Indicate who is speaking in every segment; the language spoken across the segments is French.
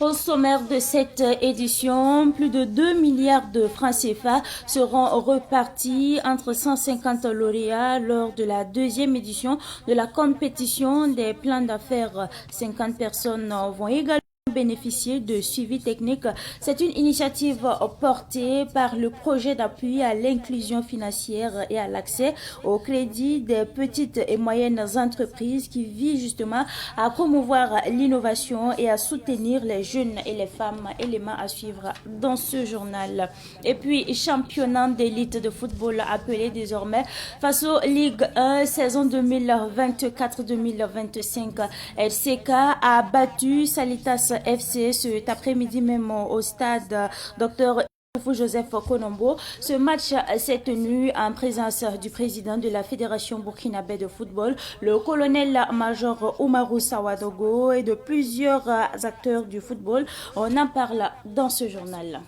Speaker 1: Au sommaire de cette édition, plus de 2 milliards de francs CFA seront repartis entre 150 lauréats lors de la deuxième édition de la compétition des plans d'affaires. 50 personnes vont également bénéficier de suivi technique. C'est une initiative portée par le projet d'appui à l'inclusion financière et à l'accès au crédit des petites et moyennes entreprises qui vise justement à promouvoir l'innovation et à soutenir les jeunes et les femmes. Éléments à suivre dans ce journal. Et puis, championnat d'élite de football appelé désormais Faso Ligue 1 saison 2024-2025. LCK a battu Salitas FC cet après-midi même au stade Dr Joseph Konombo. Ce match s'est tenu en présence du président de la Fédération burkinabé de football, le colonel-major Oumarou Sawadogo, et de plusieurs acteurs du football. On en parle dans ce journal.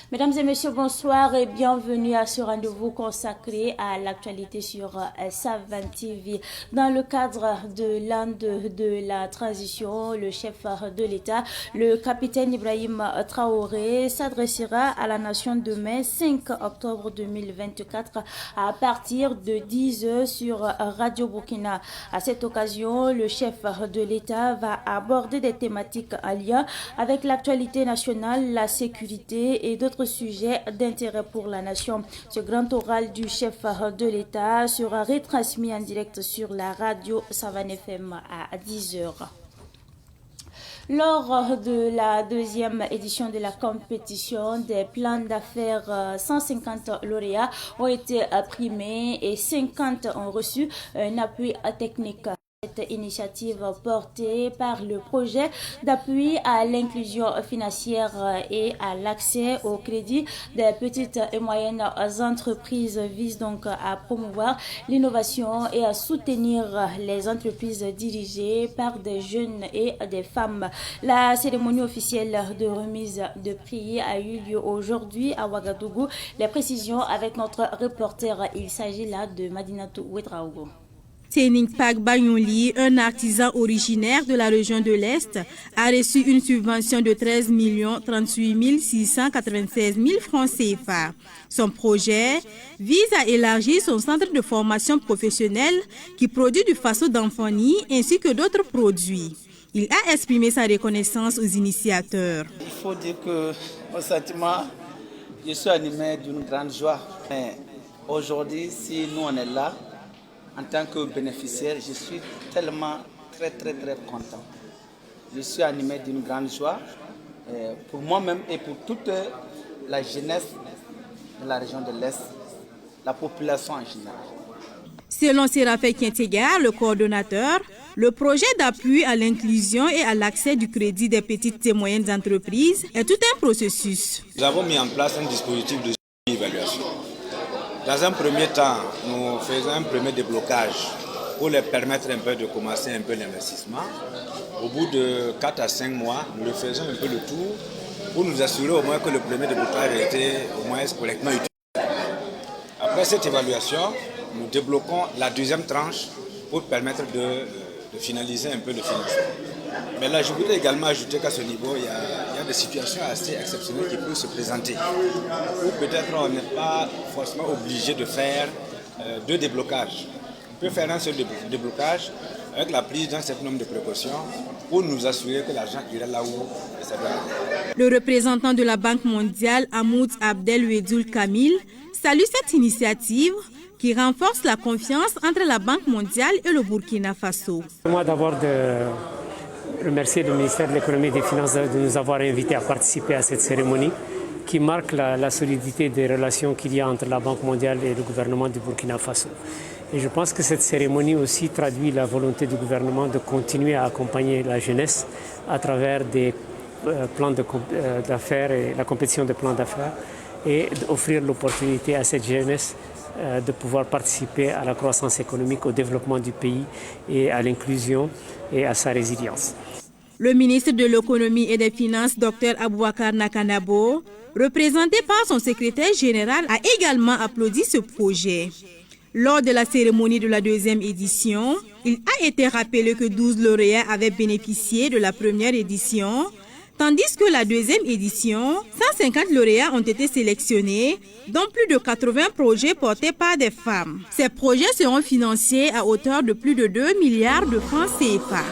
Speaker 1: Mesdames et messieurs, bonsoir et bienvenue à ce rendez-vous consacré à l'actualité sur Savan TV. Dans le cadre de l'an de la transition, le chef de l'État, le capitaine Ibrahim Traoré, s'adressera à la nation demain, 5 octobre 2024, à partir de 10h sur Radio Burkina. À cette occasion, le chef de l'État va aborder des thématiques en lien avec l'actualité nationale, la sécurité et d'autres sujets d'intérêt pour la nation. Ce grand oral du chef de l'État sera retransmis en direct sur la radio Savan FM à 10h. Lors de la deuxième édition de la compétition des plans d'affaires, 150 lauréats ont été primés et 50 ont reçu un appui technique. Cette initiative portée par le projet d'appui à l'inclusion financière et à l'accès au crédit des petites et moyennes entreprises vise donc à promouvoir l'innovation et à soutenir les entreprises dirigées par des jeunes et des femmes. La cérémonie officielle de remise de prix a eu lieu aujourd'hui à Ouagadougou. Les précisions avec notre reporter, il s'agit là de Madinatou Ouedraogo.
Speaker 2: Tening Pak Bayonli, un artisan originaire de la région de l'Est, a reçu une subvention de 13 38 696 000 francs CFA. Son projet vise à élargir son centre de formation professionnelle qui produit du faso d'enfants-nid ainsi que d'autres produits. Il a exprimé sa reconnaissance aux initiateurs.
Speaker 3: Il faut dire que, au sentiment, je suis animé d'une grande joie. Mais aujourd'hui, si nous on est là, en tant que bénéficiaire, je suis tellement très content. Je suis animé d'une grande joie pour moi-même et pour toute la jeunesse de la région de l'Est, la population en général.
Speaker 2: Selon Séraphin Quintega, le coordonnateur, le projet d'appui à l'inclusion et à l'accès du crédit des petites et moyennes entreprises est tout un processus.
Speaker 4: Nous avons mis en place un dispositif de évaluation. Dans un premier temps, nous faisons un premier déblocage pour leur permettre un peu de commencer un peu l'investissement. Au bout de 4 à 5 mois, nous faisons un peu le tour pour nous assurer au moins que le premier déblocage a été au moins correctement utilisé. Après cette évaluation, nous débloquons la deuxième tranche pour permettre de finaliser un peu le financement. Mais là, je voudrais également ajouter qu'à ce niveau, il y a des situations assez exceptionnelles qui peuvent se présenter. Ou peut-être on n'est pas forcément obligé de faire 2 déblocages. On peut faire un seul déblocage avec la prise d'un certain nombre de précautions pour nous assurer que l'argent ira là où ça doit aller.
Speaker 2: Le représentant de la Banque mondiale, Hamoud Abdel Ouedoul Kamil, salue cette initiative qui renforce la confiance entre la Banque mondiale et le Burkina Faso.
Speaker 5: Moi d'abord de remercier le ministère de l'économie et des finances de nous avoir invités à participer à cette cérémonie qui marque la solidité des relations qu'il y a entre la Banque mondiale et le gouvernement du Burkina Faso. Et je pense que cette cérémonie aussi traduit la volonté du gouvernement de continuer à accompagner la jeunesse à travers des plans d'affaires et la compétition de plans d'affaires et d'offrir l'opportunité à cette jeunesse de pouvoir participer à la croissance économique, au développement du pays et à l'inclusion et à sa résilience.
Speaker 2: Le ministre de l'économie et des finances, Dr Aboubakar Nakanabo, représenté par son secrétaire général, a également applaudi ce projet. Lors de la cérémonie de la deuxième édition, il a été rappelé que 12 lauréats avaient bénéficié de la première édition, Tandis que la deuxième édition, 150 lauréats ont été sélectionnés, dont plus de 80 projets portés par des femmes. Ces projets seront financés à hauteur de plus de 2 milliards de francs CFA.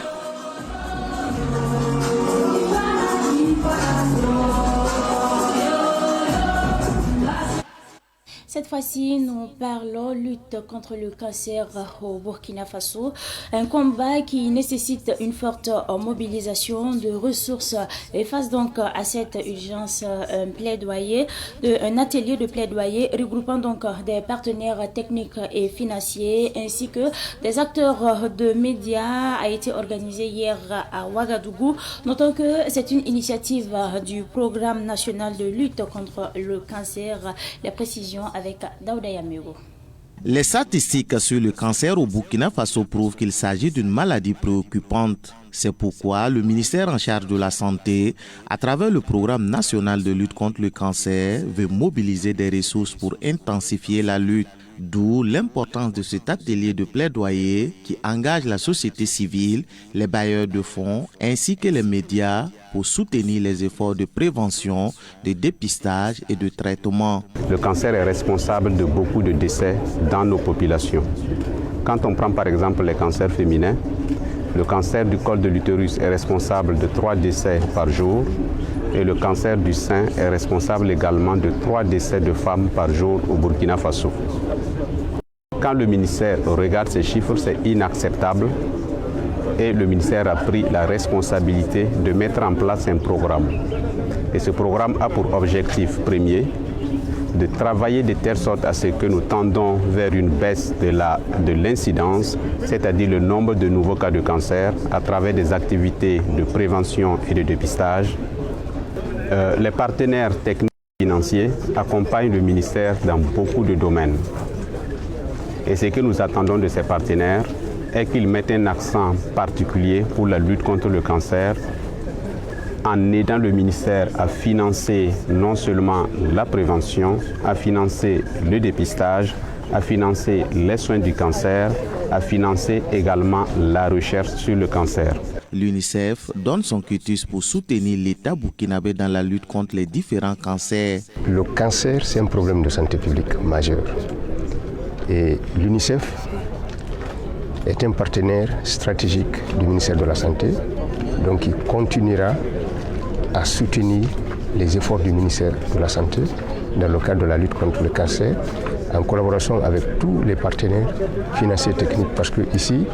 Speaker 1: Cette fois-ci, nous parlons lutte contre le cancer au Burkina Faso, un combat qui nécessite une forte mobilisation de ressources et face donc à cette urgence un atelier de plaidoyer regroupant donc des partenaires techniques et financiers ainsi que des acteurs de médias a été organisé hier à Ouagadougou. Notons que c'est une initiative du Programme national de lutte contre le cancer. Les précisions avec Daouda Yamiro.
Speaker 6: Les statistiques sur le cancer au Burkina Faso prouvent qu'il s'agit d'une maladie préoccupante. C'est pourquoi le ministère en charge de la Santé, à travers le Programme national de lutte contre le cancer, veut mobiliser des ressources pour intensifier la lutte. D'où l'importance de cet atelier de plaidoyer qui engage la société civile, les bailleurs de fonds ainsi que les médias pour soutenir les efforts de prévention, de dépistage et de traitement.
Speaker 7: Le cancer est responsable de beaucoup de décès dans nos populations. Quand on prend par exemple les cancers féminins, le cancer du col de l'utérus est responsable de 3 décès par jour et le cancer du sein est responsable également de 3 décès de femmes par jour au Burkina Faso. Quand le ministère regarde ces chiffres, c'est inacceptable et le ministère a pris la responsabilité de mettre en place un programme. Et ce programme a pour objectif premier de travailler de telle sorte à ce que nous tendons vers une baisse de l'incidence, c'est-à-dire le nombre de nouveaux cas de cancer à travers des activités de prévention et de dépistage. Les partenaires techniques et financiers accompagnent le ministère dans beaucoup de domaines. Et ce que nous attendons de ces partenaires est qu'ils mettent un accent particulier pour la lutte contre le cancer en aidant le ministère à financer non seulement la prévention, à financer le dépistage, à financer les soins du cancer, à financer également la recherche sur le cancer.
Speaker 6: L'UNICEF donne son quitus pour soutenir l'État burkinabé dans la lutte contre les différents cancers.
Speaker 8: Le cancer, c'est un problème de santé publique majeur. Et l'UNICEF est un partenaire stratégique du ministère de la Santé, donc il continuera à soutenir les efforts du ministère de la Santé dans le cadre de la lutte contre le cancer, en collaboration avec tous les partenaires financiers et techniques, parce que ici,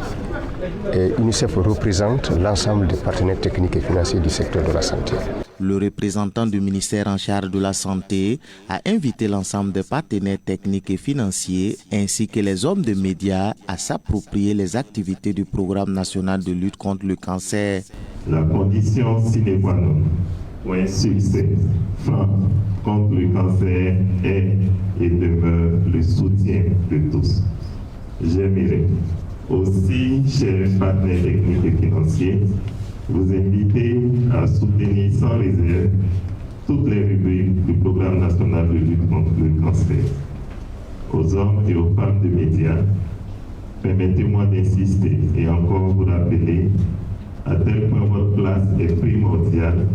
Speaker 8: l'UNICEF représente l'ensemble des partenaires techniques et financiers du secteur de la santé.
Speaker 6: Le représentant du ministère en charge de la Santé a invité l'ensemble des partenaires techniques et financiers ainsi que les hommes de médias à s'approprier les activités du Programme national de lutte contre le cancer.
Speaker 9: La condition sine qua non pour un succès franc contre le cancer est et demeure le soutien de tous. J'aimerais aussi, chers partenaires techniques et financiers, vous inviter à soutenir sans réserve toutes les rubriques du Programme national de lutte contre le cancer. Aux hommes et aux femmes de médias, permettez-moi d'insister et encore vous rappeler à tel point votre place est primordiale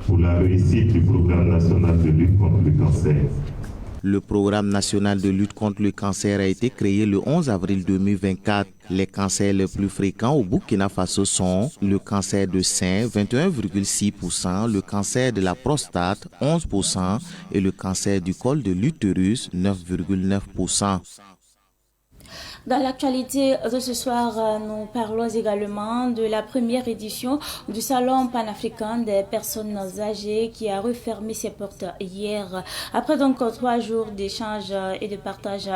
Speaker 9: pour la réussite du Programme national de lutte contre le cancer.
Speaker 6: Le Programme national de lutte contre le cancer a été créé le 11 avril 2024. Les cancers les plus fréquents au Burkina Faso sont le cancer de sein, 21,6%, le cancer de la prostate, 11%, et le cancer du col de l'utérus, 9,9%.
Speaker 1: Dans l'actualité de ce soir, nous parlons également de la première édition du Salon panafricain des personnes âgées qui a refermé ses portes hier. Après donc 3 jours d'échanges et de partage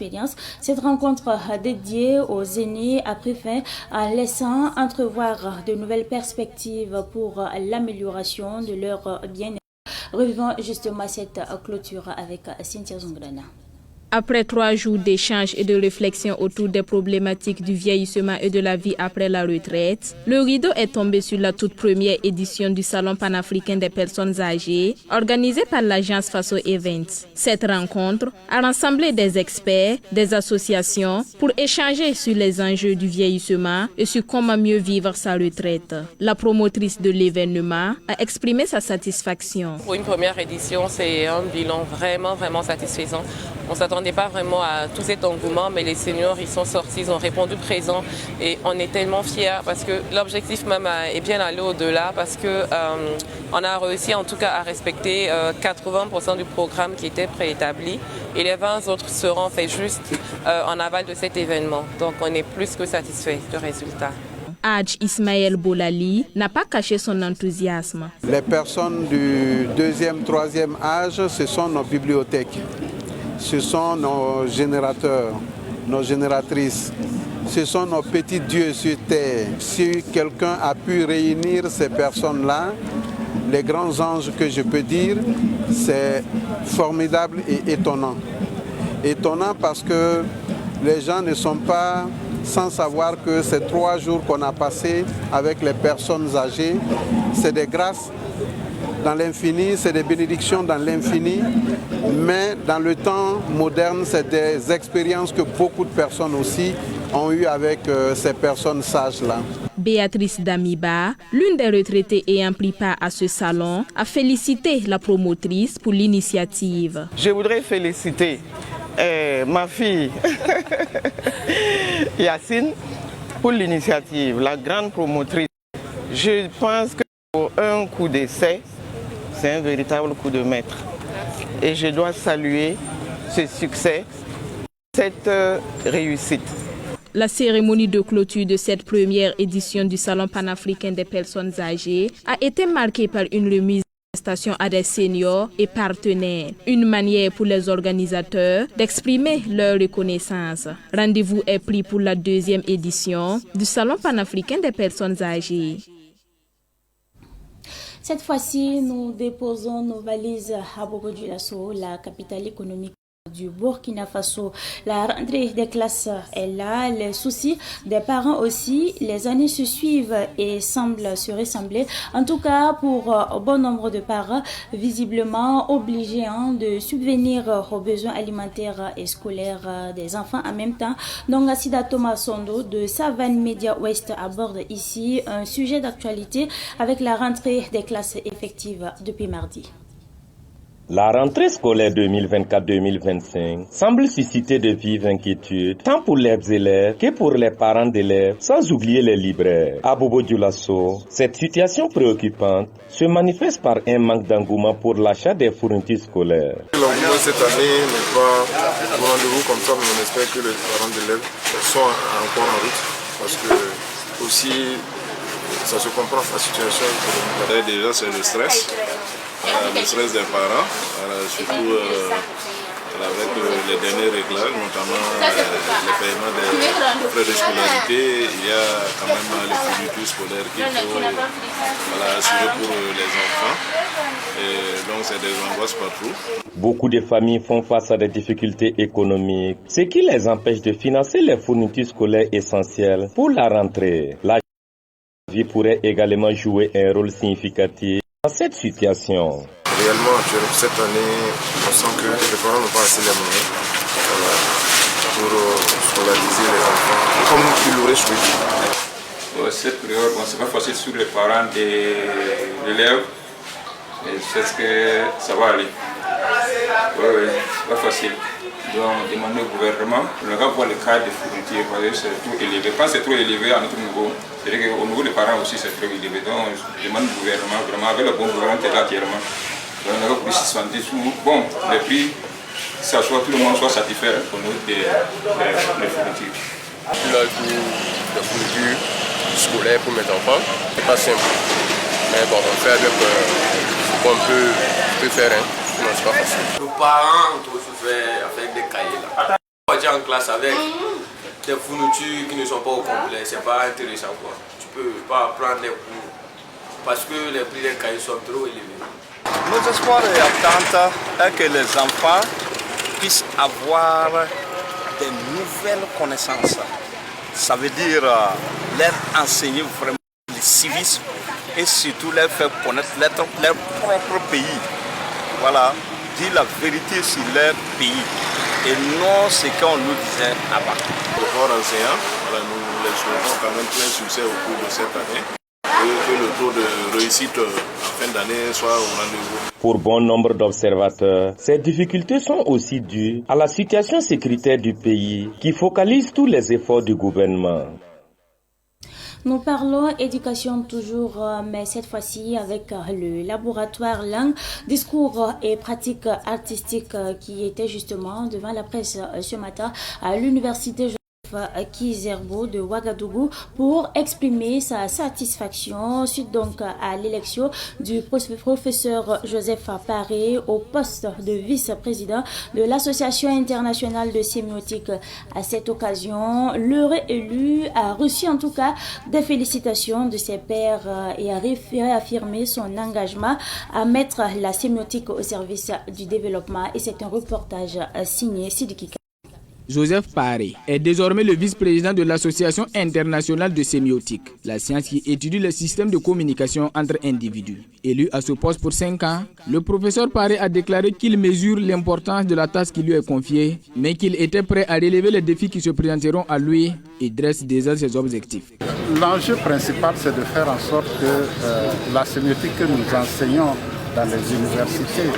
Speaker 1: d'expériences, cette rencontre dédiée aux aînés a pris fin en laissant entrevoir de nouvelles perspectives pour l'amélioration de leur bien-être. Revivons justement cette clôture avec Cynthia Zungrana.
Speaker 10: Après 3 jours d'échanges et de réflexion autour des problématiques du vieillissement et de la vie après la retraite, le rideau est tombé sur la toute première édition du Salon panafricain des personnes âgées, organisé par l'agence Faso Events. Cette rencontre a rassemblé des experts, des associations pour échanger sur les enjeux du vieillissement et sur comment mieux vivre sa retraite. La promotrice de l'événement a exprimé sa satisfaction.
Speaker 11: Pour une première édition, c'est un bilan vraiment satisfaisant. On ne s'attendait pas vraiment à tout cet engouement, mais les seniors, ils sont sortis, ils ont répondu présent et on est tellement fiers parce que l'objectif même est bien allé au-delà parce qu'on a réussi en tout cas à respecter 80% du programme qui était préétabli et les 20 autres seront faits juste en aval de cet événement. Donc on est plus que satisfait du résultat.
Speaker 10: Hadj Ismaël Bolali n'a pas caché son enthousiasme.
Speaker 12: Les personnes du 2e, 3e âge, ce sont nos bibliothèques. Ce sont nos générateurs, nos génératrices. Ce sont nos petits dieux sur terre. Si quelqu'un a pu réunir ces personnes-là, les grands anges que je peux dire, c'est formidable et étonnant. Étonnant parce que les gens ne sont pas sans savoir que ces 3 jours qu'on a passés avec les personnes âgées, c'est des grâces dans l'infini, c'est des bénédictions dans l'infini, mais dans le temps moderne, c'est des expériences que beaucoup de personnes aussi ont eues avec ces personnes sages-là.
Speaker 10: Béatrice Damiba, l'une des retraitées ayant pris part à ce salon, a félicité la promotrice pour l'initiative.
Speaker 13: Je voudrais féliciter ma fille Yacine pour l'initiative, la grande promotrice. Je pense que pour un coup d'essai, c'est un véritable coup de maître. Et je dois saluer ce succès, cette réussite.
Speaker 10: La cérémonie de clôture de cette première édition du Salon panafricain des personnes âgées a été marquée par une remise à des seniors et partenaires, une manière pour les organisateurs d'exprimer leur reconnaissance. Rendez-vous est pris pour la 2e édition du Salon panafricain des personnes âgées.
Speaker 1: Cette fois-ci, nous déposons nos valises à Bobo-Dioulasso, la capitale économique du Burkina Faso. La rentrée des classes est là, les soucis des parents aussi. Les années se suivent et semblent se ressembler. En tout cas, pour bon nombre de parents, visiblement obligés de subvenir aux besoins alimentaires et scolaires des enfants en même temps. Donc, Sida Thomas Sondo de Savane Media Ouest aborde ici un sujet d'actualité avec la rentrée des classes effectives depuis mardi.
Speaker 14: La rentrée scolaire 2024-2025 semble susciter de vives inquiétudes, tant pour les élèves que pour les parents d'élèves, sans oublier les libraires. À Bobo-Dioulasso, cette situation préoccupante se manifeste par un manque d'engouement pour l'achat des fournitures scolaires.
Speaker 15: L'engouement cette année n'est pas au rendez-vous comme ça, mais on espère que les parents d'élèves sont encore en route, parce que aussi ça se comprend la situation économique.
Speaker 16: Déjà c'est le stress des parents, surtout avec les derniers réglages, notamment le paiement des frais de scolarité. Il y a quand même les fournitures scolaires qu'il faut assurer pour les enfants. Et donc c'est des angoisses partout.
Speaker 14: Beaucoup de familles font face à des difficultés économiques, ce qui les empêche de financer les fournitures scolaires essentielles pour la rentrée. La vie pourrait également jouer un rôle significatif dans cette situation.
Speaker 15: Réellement, cette année, on sent que les parents n'ont pas assez les moyens pour scolariser les enfants comme ils l'auraient souhaité.
Speaker 17: Cette période, c'est pas facile sur les parents des élèves. C'est ce que ça va aller. Oui, c'est pas facile. Donc, demander au gouvernement, on va voir le cas des fournitures, c'est trop élevé. Quand c'est trop élevé à notre niveau, c'est-à-dire qu'au niveau des parents aussi, c'est trop élevé. Donc, je demande au gouvernement, vraiment, avec le bon gouvernement qui est là actuellement, on a pour 670 sous. Bon, les prix, ça soit tout le monde soit satisfait au niveau des fournitures.
Speaker 18: Là, il faut des fournitures scolaires pour mes enfants. C'est pas simple. Mais bon, on fait avec ce qu'on peut faire. Sinon, c'est pas facile.
Speaker 19: Nos parents ont trop souffert avec des cahiers là. On va en classe avec des fournitures qui ne sont pas au complet. C'est pas intéressant quoi. Tu peux pas prendre des cours parce que les prix des cahiers sont trop élevés.
Speaker 20: Nos espoirs et attentes est que les enfants puissent avoir des nouvelles connaissances. Ça veut dire leur enseigner vraiment le civisme et surtout leur faire connaître leur propre pays. Voilà, dire la vérité sur leur pays et non ce qu'on nous disait avant.
Speaker 16: Le corps enseignant, nous les souhaitons quand même plein succès au cours de cette année. Que le taux de réussite en fin d'année soit au rendez-vous.
Speaker 14: Pour bon nombre d'observateurs, ces difficultés sont aussi dues à la situation sécuritaire du pays qui focalise tous les efforts du gouvernement.
Speaker 1: Nous parlons éducation toujours, mais cette fois-ci avec le laboratoire langue, discours et pratiques artistiques qui était justement devant la presse ce matin à l'université Kizerbo de Ouagadougou pour exprimer sa satisfaction suite donc à l'élection du professeur Joseph Paré au poste de vice-président de l'Association internationale de sémiotique. À cette occasion, le réélu a reçu en tout cas des félicitations de ses pairs et a réaffirmé son engagement à mettre la sémiotique au service du développement. Et c'est un reportage signé Sidiki.
Speaker 21: Joseph Paré est désormais le vice-président de l'Association internationale de sémiotique, la science qui étudie le système de communication entre individus. Élu à ce poste pour 5 ans, le professeur Paré a déclaré qu'il mesure l'importance de la tâche qui lui est confiée, mais qu'il était prêt à relever les défis qui se présenteront à lui et dresse déjà ses objectifs.
Speaker 22: L'enjeu principal, c'est de faire en sorte que la sémiotique que nous enseignons dans les universités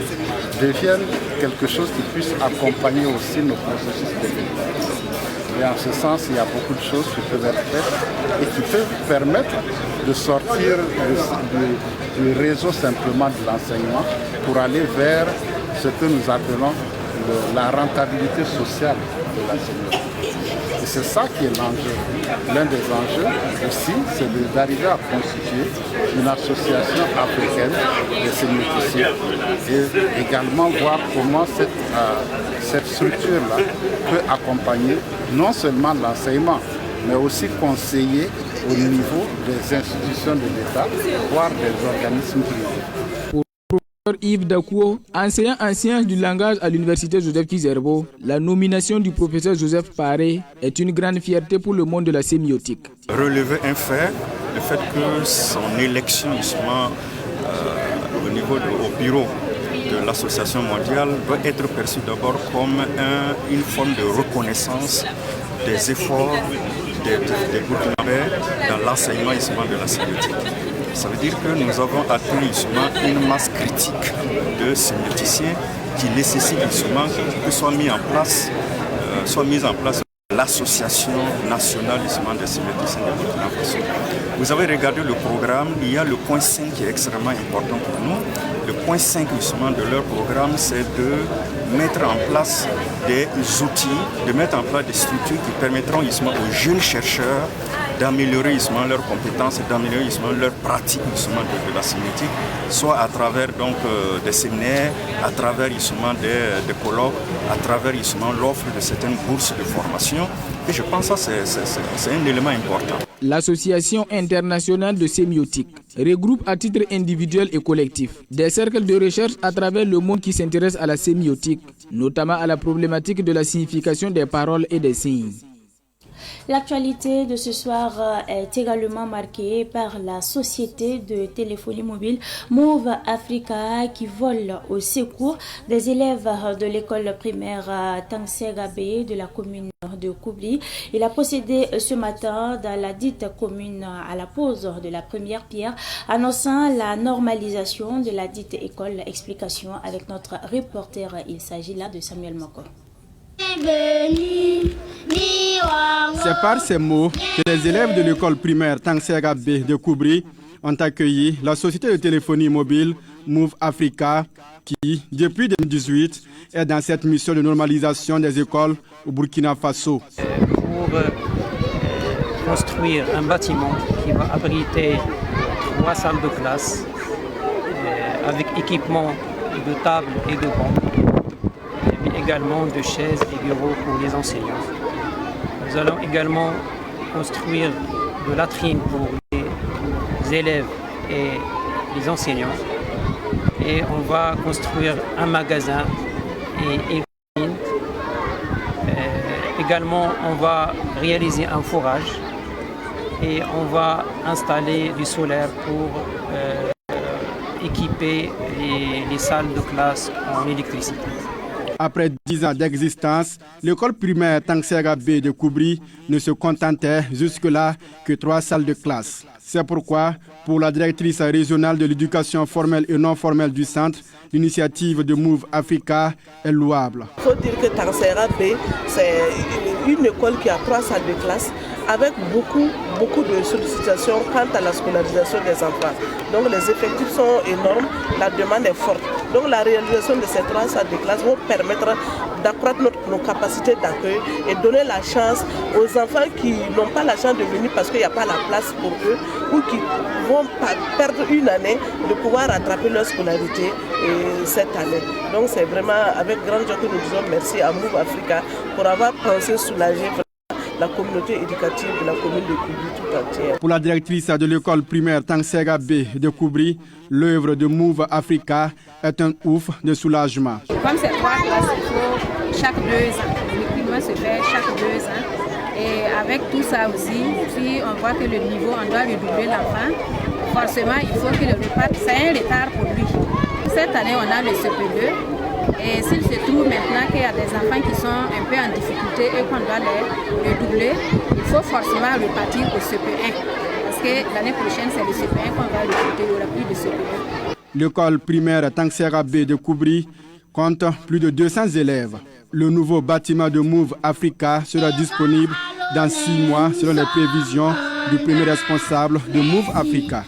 Speaker 22: devienne quelque chose qui puisse accompagner aussi nos processus d'éducation. Et en ce sens, il y a beaucoup de choses qui peuvent être faites et qui peuvent permettre de sortir du réseau simplement de l'enseignement pour aller vers ce que nous appelons la rentabilité sociale de l'enseignement. Et c'est ça qui est l'enjeu. L'un des enjeux aussi, c'est d'arriver à constituer une association africaine des sémioticiens et également voir comment cette structure-là peut accompagner non seulement l'enseignement, mais aussi conseiller au niveau des institutions de l'État, voire des organismes privés.
Speaker 21: Yves Dakuo, enseignant en sciences du langage à l'université Joseph Kizerbo, la nomination du professeur Joseph Paré est une grande fierté pour le monde de la sémiotique.
Speaker 23: Relever un fait, le fait que son élection justement au niveau au bureau de l'association mondiale doit être perçue d'abord comme une forme de reconnaissance des efforts des Burkinabés dans l'enseignement de la sémiotique. Ça veut dire que nous avons atteint justement une masse critique de sémioticiens qui nécessite justement que soit mise en place l'association nationale des sémioticiens de Burkina Faso. Vous avez regardé le programme, il y a le point 5 qui est extrêmement important pour nous. Le point 5 justement de leur programme, c'est de mettre en place des outils, de mettre en place des structures qui permettront justement aux jeunes chercheurs d'améliorer justement leurs compétences, d'améliorer justement leurs pratiques justement de la sémiotique, soit à travers donc des séminaires, à travers justement des colloques, à travers justement l'offre de certaines bourses de formation. Et je pense que ça c'est un élément important.
Speaker 21: L'Association internationale de sémiotique regroupe à titre individuel et collectif des cercles de recherche à travers le monde qui s'intéressent à la sémiotique, notamment à la problématique de la signification des paroles et des signes.
Speaker 1: L'actualité de ce soir est également marquée par la société de téléphonie mobile Move Africa qui vole au secours des élèves de l'école primaire Tangsegabé de la commune de Koubli. Il a procédé ce matin dans la dite commune à la pose de la première pierre, annonçant la normalisation de la dite école. Explication avec notre reporter, il s'agit là de Samuel Moko.
Speaker 24: C'est par ces mots que les élèves de l'école primaire Tangsegabé de Koubri ont accueilli la société de téléphonie mobile Move Africa qui, depuis 2018, est dans cette mission de normalisation des écoles au Burkina Faso.
Speaker 25: Pour construire un bâtiment qui va abriter 3 salles de classe avec équipement de tables et de bancs, et également de chaises et bureaux pour les enseignants. Nous allons également construire de latrines pour les élèves et les enseignants. Et on va construire un magasin et une cuisine Également, on va réaliser un forage et on va installer du solaire pour équiper les salles de classe en électricité.
Speaker 24: Après 10 ans d'existence, l'école primaire Tangsega B de Koubri ne se contentait jusque-là que 3 salles de classe. C'est pourquoi, pour la directrice régionale de l'éducation formelle et non formelle du centre, l'initiative de Move Africa est louable.
Speaker 2: Il faut dire que Tangsega B, c'est une école qui a 3 salles de classe avec beaucoup de sollicitations quant à la scolarisation des enfants. Donc les effectifs sont énormes, la demande est forte. Donc la réalisation de ces 3 salles de classe va permettre d'accroître nos capacités d'accueil et donner la chance aux enfants qui n'ont pas la chance de venir parce qu'il n'y a pas la place pour eux ou qui vont perdre une année de pouvoir rattraper leur scolarité cette année. Donc c'est vraiment avec grande joie que nous disons merci à Move Africa pour avoir pensé soulager la communauté éducative de la commune de Koubri tout entière.
Speaker 24: Pour la directrice de l'école primaire Tangsega B de Koubri, l'œuvre de Move Africa est un ouf de soulagement.
Speaker 3: Comme c'est 3 classes, il faut chaque 2 ans. L'équipement se fait chaque 2 ans. Et avec tout ça aussi, si on voit que le niveau, on doit redoubler l'enfant, forcément il faut que le reparte. C'est un retard pour lui. Cette année, on a le CP2. Et s'il se trouve maintenant qu'il y a des enfants qui sont un peu en difficulté et qu'on doit les redoubler, il faut forcément repartir au CP1. Parce que l'année prochaine, c'est le CP1 qu'on va recruter, il n'y aura plus de CP1.
Speaker 24: L'école primaire Tangsega B de Koubri compte plus de 200 élèves. Le nouveau bâtiment de Move Africa sera disponible dans 6 mois selon les prévisions du premier responsable de Move Africa.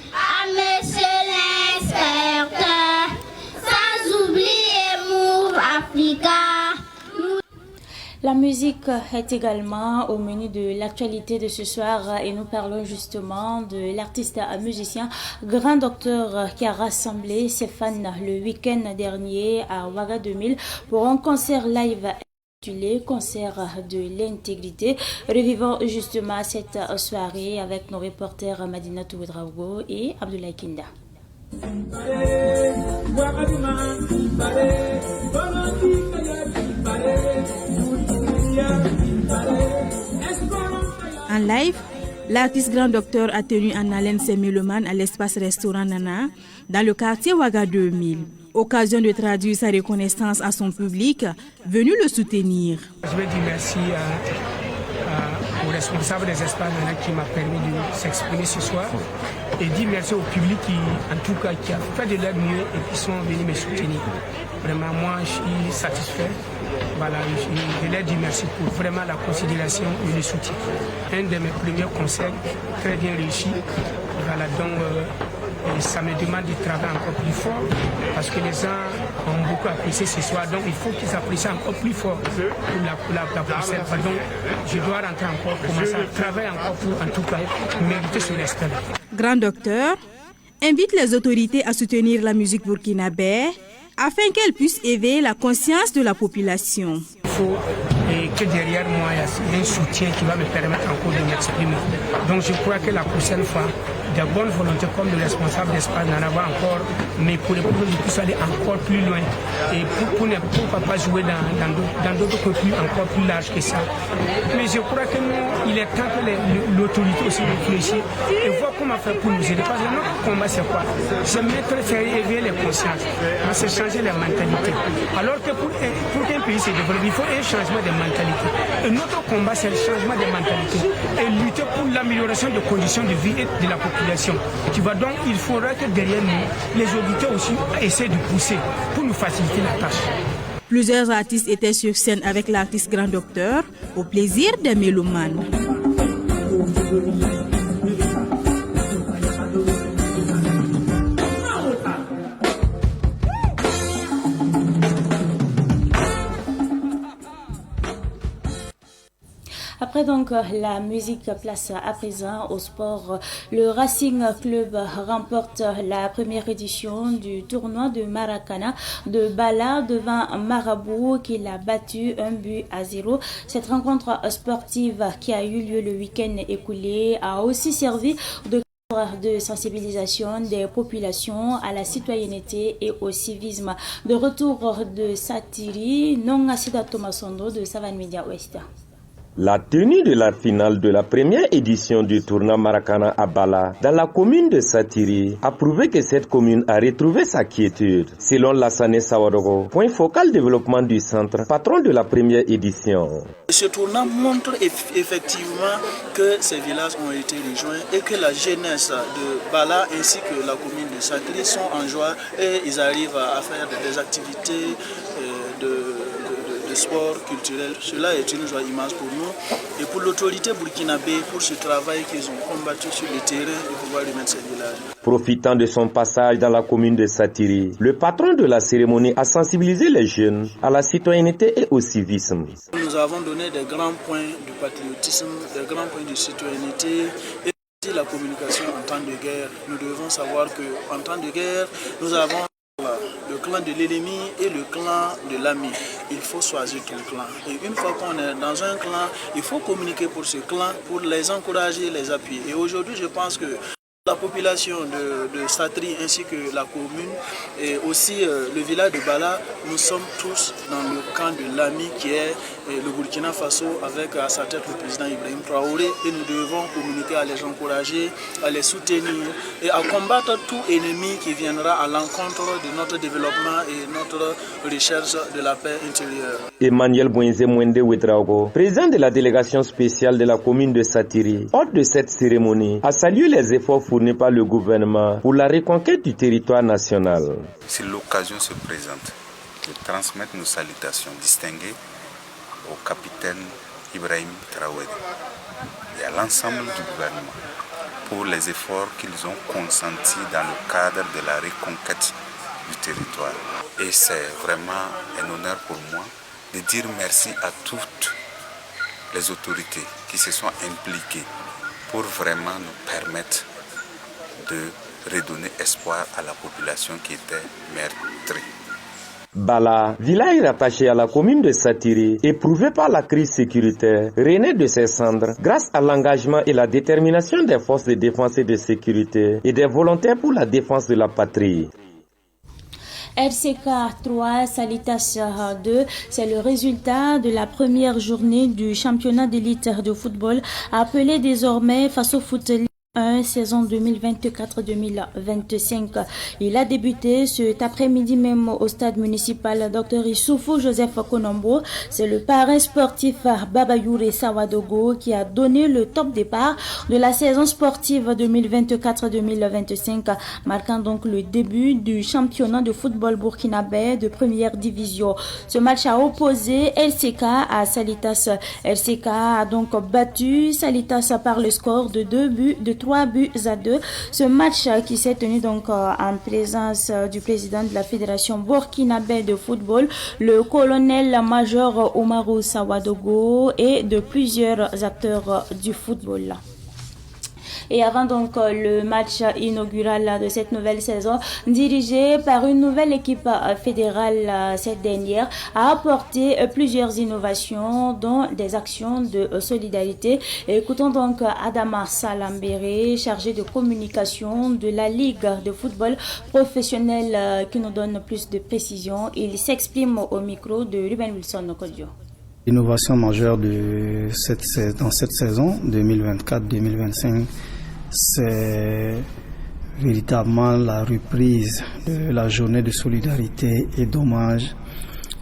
Speaker 1: La musique est également au menu de l'actualité de ce soir et nous parlons justement de l'artiste musicien Grand Docteur qui a rassemblé ses fans le week-end dernier à Ouaga 2000 pour un concert live intitulé Concert de l'intégrité. Revivons justement cette soirée avec nos reporters Madina Toudraogo et Abdoulaye Kinda.
Speaker 10: En live, l'artiste Grand Docteur a tenu en haleine ses mélomanes à l'espace restaurant Nana dans le quartier Ouaga 2000. Occasion de traduire sa reconnaissance à son public venu le soutenir.
Speaker 4: Je veux dire merci au responsable des espaces Nana qui m'a permis de s'exprimer ce soir et dire merci au public qui, en tout cas, qui a fait de leur mieux et qui sont venus me soutenir. Vraiment, moi, je suis satisfait. Voilà, je leur dis merci pour vraiment la considération et le soutien. Un de mes premiers concerts, très bien réussi. Voilà, donc ça me demande de travailler encore plus fort parce que les gens ont beaucoup apprécié ce soir. Donc il faut qu'ils apprécient encore plus fort pour la concert. Donc je dois rentrer encore, commencer à travailler encore pour, en tout cas, mériter ce respect.
Speaker 10: Grand Docteur invite les autorités à soutenir la musique burkinabé afin qu'elle puisse éveiller la conscience de la population.
Speaker 4: Il faut que derrière moi, il y a un soutien qui va me permettre encore de m'exprimer. Donc je crois que la prochaine fois, de bonne volonté comme le responsable d'Espace Nana va encore, mais pour que je puisse aller encore plus loin et pourquoi pas jouer dans d'autres conflits encore plus larges que ça. Mais je crois que il est temps que l'autorité aussi réfléchisse et voit comment faire pour nous aider. Parce que notre combat c'est quoi? C'est faire éveiller les consciences, c'est changer les mentalités. Alors que pour qu'un pays se développe, il faut un changement de mentalité. Et notre combat c'est le changement de mentalité et lutter pour l'amélioration des conditions de vie et de la population. Tu vois, donc il faudra que derrière nous, les auditeurs aussi essaient de pousser pour nous faciliter la tâche.
Speaker 10: Plusieurs artistes étaient sur scène avec l'artiste Grand Docteur au plaisir des mélomanes.
Speaker 1: Après donc la musique, place à présent au sport. Le Racing Club remporte la première édition du tournoi de Maracana de Bala devant Marabout qui l'a battu 1-0. Cette rencontre sportive qui a eu lieu le week-end écoulé a aussi servi de sensibilisation des populations à la citoyenneté et au civisme. De retour de Satiri, non Asida Thomasondo de Savane Media Ouest.
Speaker 14: La tenue de la finale de la première édition du tournoi Maracana à Bala, dans la commune de Satiri, a prouvé que cette commune a retrouvé sa quiétude. Selon Lassane Sawadogo, point focal développement du centre, patron de la première édition.
Speaker 5: Ce tournoi montre effectivement que ces villages ont été rejoints et que la jeunesse de Bala ainsi que la commune de Satiri sont en joie et ils arrivent à faire des activités de sport culturel. Cela est une joie immense pour nous et pour l'autorité burkinabé pour ce travail qu'ils ont combattu sur le terrain de pouvoir remettre ces villages.
Speaker 14: Profitant de son passage dans la commune de Satiri, le patron de la cérémonie a sensibilisé les jeunes à la citoyenneté et au civisme.
Speaker 5: Nous avons donné des grands points de patriotisme, des grands points de citoyenneté et aussi la communication en temps de guerre. Nous devons savoir qu'en temps de guerre, nous avons le clan de l'ennemi et le clan de l'ami. Il faut choisir ton clan. Et une fois qu'on est dans un clan, il faut communiquer pour ce clan, pour les encourager, les appuyer. Et aujourd'hui, je pense que la population de Satri ainsi que la commune et aussi le village de Bala, nous sommes tous dans le camp de l'ami qui est le Burkina Faso avec à sa tête le président Ibrahim Traoré et nous devons communiquer à les encourager, à les soutenir et à combattre tout ennemi qui viendra à l'encontre de notre développement et notre recherche de la paix intérieure.
Speaker 14: Emmanuel Bouenze Mwende Ouedraogo, président de la délégation spéciale de la commune de Satiri, hôte de cette cérémonie, a salué les efforts fournis par le gouvernement pour la reconquête du territoire national.
Speaker 6: Si l'occasion se présente de transmettre nos salutations distinguées au capitaine Ibrahim Traoré et à l'ensemble du gouvernement pour les efforts qu'ils ont consentis dans le cadre de la reconquête du territoire. Et c'est vraiment un honneur pour moi de dire merci à toutes les autorités qui se sont impliquées pour vraiment nous permettre de redonner espoir à la population qui était meurtrie.
Speaker 14: Bala, village rattaché à la commune de Satiri, éprouvé par la crise sécuritaire, renaît de ses cendres grâce à l'engagement et la détermination des forces de défense et de sécurité et des volontaires pour la défense de la patrie.
Speaker 1: RCK 3, Salitas 2, c'est le résultat de la première journée du championnat d'élite de football appelé désormais Faso Foot League 1, saison 2024-2025. Il a débuté cet après-midi même au stade municipal Dr Issoufou Joseph Konombo. C'est le parrain sportif Babayoure Sawadogo qui a donné le top départ de la saison sportive 2024-2025, marquant donc le début du championnat de football burkinabé de première division. Ce match a opposé LCK à Salitas. LCK a donc battu Salitas par le score de 3 buts à 2. Ce match qui s'est tenu donc en présence du président de la Fédération burkinabé de football, le colonel-major Omarou Sawadogo et de plusieurs acteurs du football. Et avant donc le match inaugural de cette nouvelle saison, dirigé par une nouvelle équipe fédérale, cette dernière a apporté plusieurs innovations, dont des actions de solidarité. Écoutons donc Adama Salambere, chargé de communication de la Ligue de football professionnel, qui nous donne plus de précisions. Il s'exprime au micro de Ruben Wilson Okodio.
Speaker 22: L'innovation majeure dans cette saison 2024-2025, c'est véritablement la reprise de la journée de solidarité et d'hommage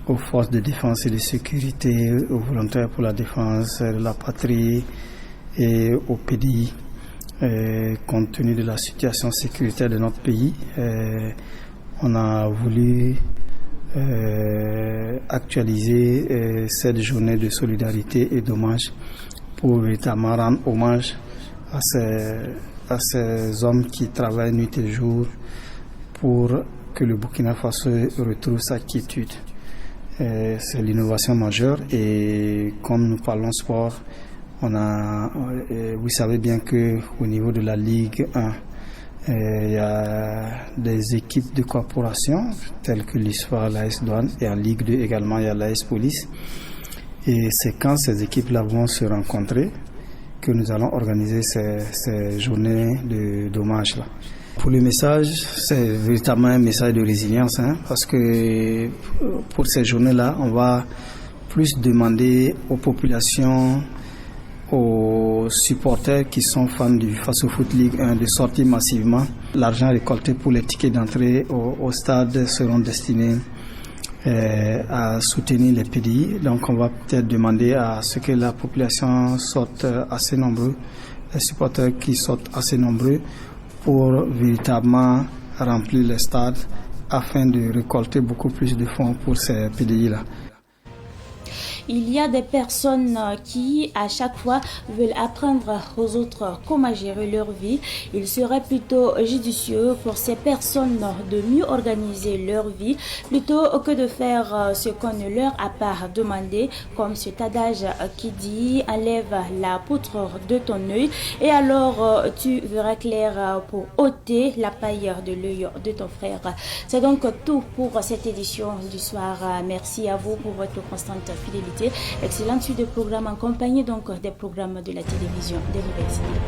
Speaker 22: aux forces de défense et de sécurité, aux volontaires pour la défense de la patrie et au PDI. Compte tenu de la situation sécuritaire de notre pays, on a voulu actualiser cette journée de solidarité et d'hommage pour véritablement rendre hommage à ces hommes qui travaillent nuit et jour pour que le Burkina Faso retrouve sa quiétude. C'est l'innovation majeure et comme nous parlons sport, vous savez bien qu'au niveau de la Ligue 1, il y a des équipes de corporation telles que l'ISFA, l'AS Douane, et en Ligue 2 également il y a l'AS Police. Et c'est quand ces équipes-là vont se rencontrer que nous allons organiser ces journées d'hommage là. Pour le message, c'est véritablement un message de résilience, parce que pour ces journées-là, on va
Speaker 7: plus demander aux populations, aux supporters qui sont fans du Faso Foot League 1 de sortir massivement. L'argent récolté pour les tickets d'entrée au stade seront destinés à soutenir les PDI. Donc on va peut-être demander à ce que la population sorte assez nombreux, les supporters qui sortent assez nombreux pour véritablement remplir les stades afin de récolter beaucoup plus de fonds pour ces PDI-là.
Speaker 1: Il y a des personnes qui, à chaque fois, veulent apprendre aux autres comment gérer leur vie. Il serait plutôt judicieux pour ces personnes de mieux organiser leur vie plutôt que de faire ce qu'on ne leur a pas demandé, comme cet adage qui dit « enlève la poutre de ton œil et alors tu verras clair pour ôter la paille de l'œil de ton frère ». C'est donc tout pour cette édition du soir. Merci à vous pour votre constante fidélité. Excellente suite de programmes en compagnie donc des programmes de la télévision des Nouvelles-Idées.